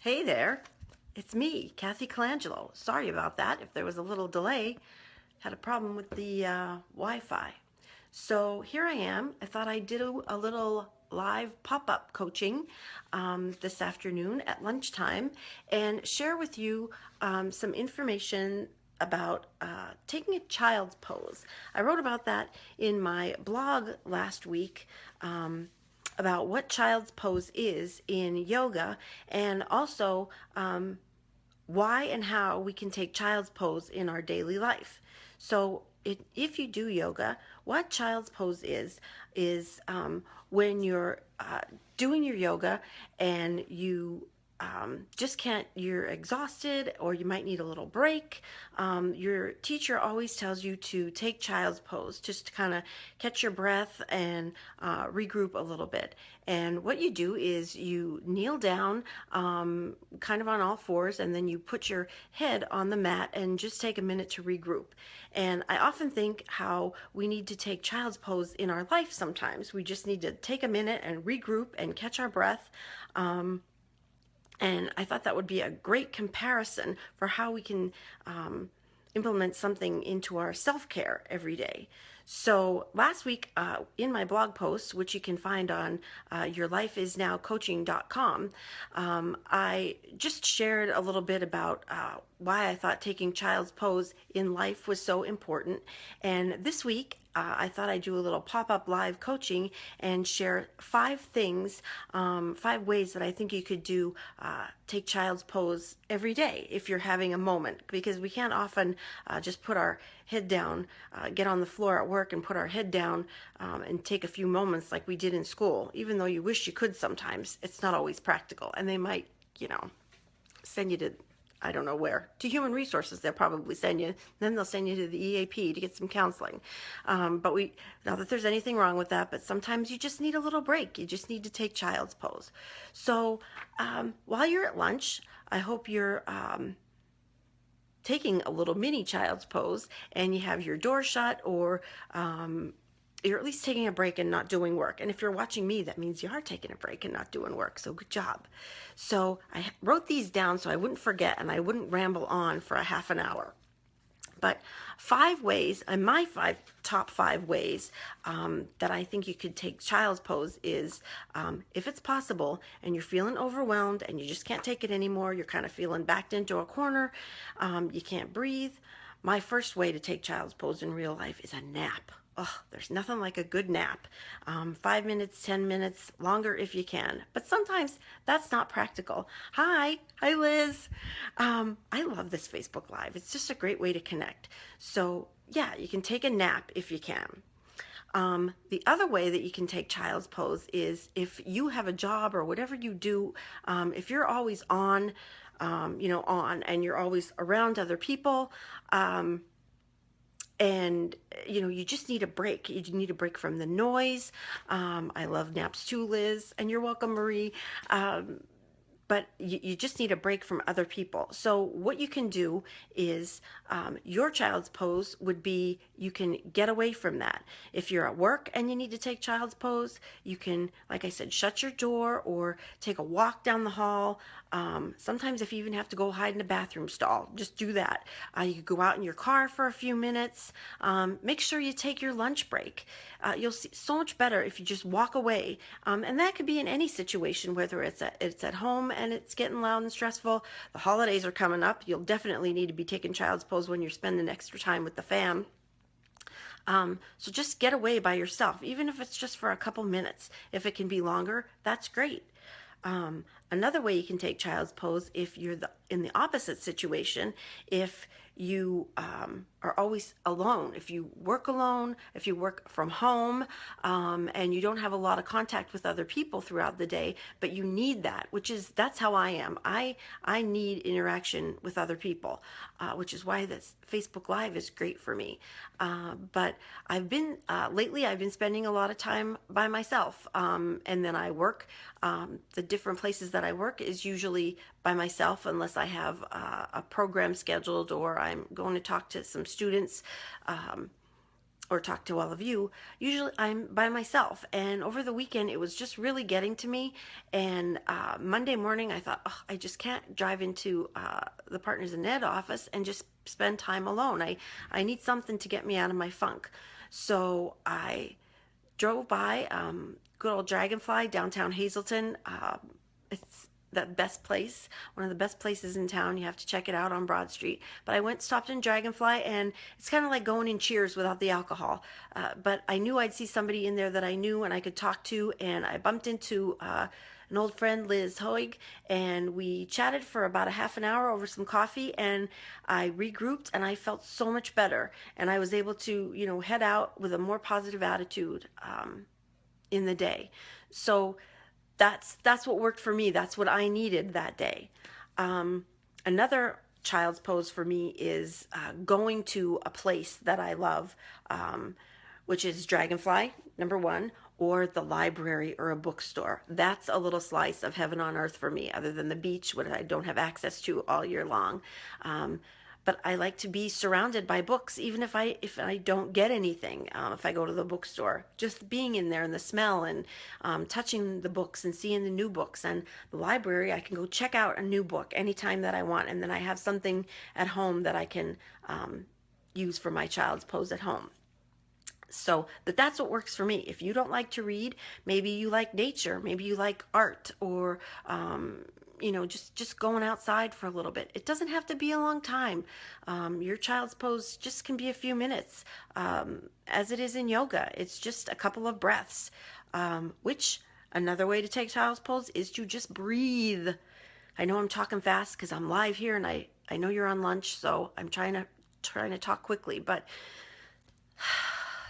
Hey there, it's me, Kathy Colangelo. Sorry about that if there was a little delay. Had a problem with the Wi-Fi. So here I am. I thought I'd do a little live pop-up coaching this afternoon at lunchtime and share with you some information about taking a child's pose. I wrote about that in my blog last week. About what child's pose is in yoga, and also why and how we can take child's pose in our daily life. So if you do yoga, what child's pose is when you're doing your yoga and you just can't, you're exhausted or you might need a little break. Your teacher always tells you to take child's pose just to kind of catch your breath and regroup a little bit. And what you do is you kneel down kind of on all fours, and then you put your head on the mat and just take a minute to regroup. And I often think how we need to take child's pose in our life sometimes. We just need to take a minute and regroup and catch our breath. And I thought that would be a great comparison for how we can implement something into our self-care every day. So last week in my blog post, which you can find on yourlifeisnowcoaching.com, I just shared a little bit about why I thought taking child's pose in life was so important. And this week, I thought I'd do a little pop-up live coaching and share 5 ways that I think you could do take child's pose every day if you're having a moment, because we can't often just put our head down, get on the floor at work and put our head down and take a few moments like we did in school. Even though you wish you could sometimes, it's not always practical, and they might, send you to I don't know where, to human resources. They'll probably send you, then they'll send you to the EAP to get some counseling. Not that there's anything wrong with that, but sometimes you just need a little break. You just need to take child's pose. So while you're at lunch, I hope you're taking a little mini child's pose and you have your door shut, or you're at least taking a break and not doing work. And if you're watching me, that means you are taking a break and not doing work. So good job. So I wrote these down so I wouldn't forget and I wouldn't ramble on for a half an hour. But 5 ways, and my top 5 ways that I think you could take child's pose is, if it's possible and you're feeling overwhelmed and you just can't take it anymore, you're kind of feeling backed into a corner, you can't breathe. My first way to take child's pose in real life is a nap. Oh, there's nothing like a good nap. 5 minutes, 10 minutes, longer if you can. But sometimes that's not practical. Hi Liz. I love this Facebook Live. It's just a great way to connect. So yeah, you can take a nap if you can. The other way that you can take child's pose is if you have a job or whatever you do, if you're always on and you're always around other people, and you just need a break. You need a break from the noise. I love naps too, Liz, and you're welcome, Marie. But you just need a break from other people. So what you can do is your child's pose would be, you can get away from that. If you're at work and you need to take child's pose, you can, like I said, shut your door or take a walk down the hall. Sometimes if you even have to go hide in a bathroom stall, just do that. You could go out in your car for a few minutes. Make sure you take your lunch break. You'll see so much better if you just walk away. And that could be in any situation, whether it's at home and it's getting loud and stressful. The holidays are coming up. You'll definitely need to be taking child's pose when you're spending extra time with the fam. So just get away by yourself, even if it's just for a couple minutes. If it can be longer, that's great. Another way you can take child's pose, if you're in the opposite situation, if you are always alone, if you work alone, if you work from home, and you don't have a lot of contact with other people throughout the day, but you need that, that's how I am. I need interaction with other people, which is why this Facebook Live is great for me. But lately I've been spending a lot of time by myself, and then I work. The different places that I work is usually by myself, unless I have a program scheduled or I'm going to talk to some students. or talk to all of you, usually I'm by myself. And over the weekend, it was just really getting to me. And Monday morning, I thought, oh, I just can't drive into the Partners in Ed office and just spend time alone. I need something to get me out of my funk. So I drove by good old Dragonfly downtown Hazleton. It's the best place, one of the best places in town. You have to check it out on Broad Street. But I went, stopped in Dragonfly, and it's kind of like going in Cheers without the alcohol. But I knew I'd see somebody in there that I knew and I could talk to, and I bumped into an old friend, Liz Hoig, and we chatted for about a half an hour over some coffee, and I regrouped and I felt so much better. And I was able to, head out with a more positive attitude in the day. So that's what worked for me. That's what I needed that day. Another child's pose for me is going to a place that I love, which is Dragonfly, number one, or the library or a bookstore. That's a little slice of heaven on earth for me, other than the beach, what I don't have access to all year long. But I like to be surrounded by books, even if I don't get anything. If I go to the bookstore, just being in there and the smell and touching the books and seeing the new books. And the library, I can go check out a new book anytime that I want, and then I have something at home that I can use for my child's pose at home. So that's what works for me. If you don't like to read, maybe you like nature, maybe you like art, or just going outside for a little bit. It doesn't have to be a long time. Your child's pose just can be a few minutes. As it is in yoga, it's just a couple of breaths, which another way to take child's pose is to just breathe. I know I'm talking fast because I'm live here, and I know you're on lunch, so I'm trying to talk quickly, but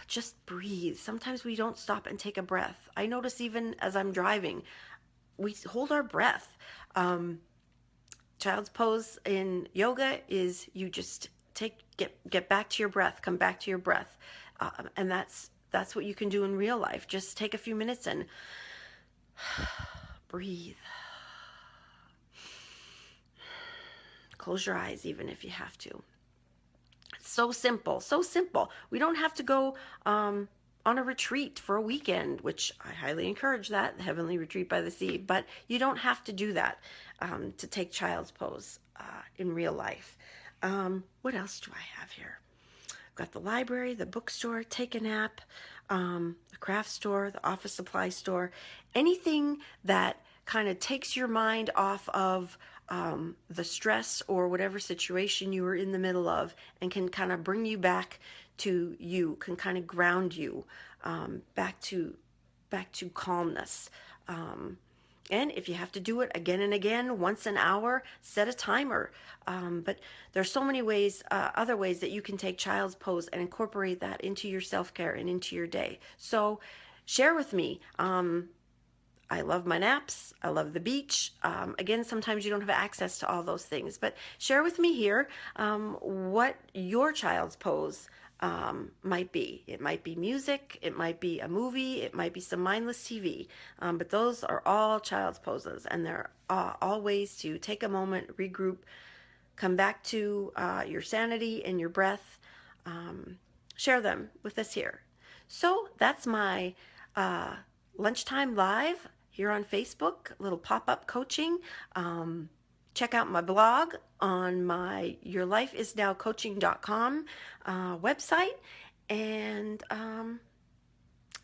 just breathe. Sometimes we don't stop and take a breath. I notice even as I'm driving, we hold our breath. Child's pose in yoga is you just get back to your breath, come back to your breath, and that's what you can do in real life. Just take a few minutes and breathe. Close your eyes even if you have to. So simple, so simple. We don't have to go on a retreat for a weekend, which I highly encourage that, the Heavenly Retreat by the Sea, but you don't have to do that to take child's pose in real life. What else do I have here? I've got the library, the bookstore, take a nap, the craft store, the office supply store, anything that kind of takes your mind off of the stress or whatever situation you were in the middle of, and can kind of bring you back to you, can kind of ground you back to calmness. And if you have to do it again and again, once an hour, set a timer. But there's so many ways, other ways that you can take child's pose and incorporate that into your self-care and into your day. So share with me. I love my naps. I love the beach. Again, sometimes you don't have access to all those things, but share with me here what your child's pose might be. It might be music, it might be a movie, it might be some mindless TV, but those are all child's poses, and they're all ways to take a moment, regroup, come back to your sanity and your breath. Share them with us here. So that's my lunchtime live here on Facebook, a little pop-up coaching. Check out my blog on my yourlifeisnowcoaching.com website, and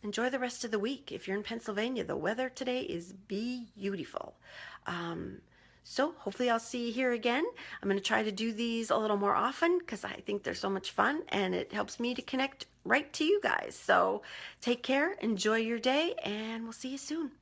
enjoy the rest of the week. If you're in Pennsylvania, the weather today is beautiful. So hopefully I'll see you here again. I'm going to try to do these a little more often because I think they're so much fun, and it helps me to connect right to you guys. So take care, enjoy your day, and we'll see you soon.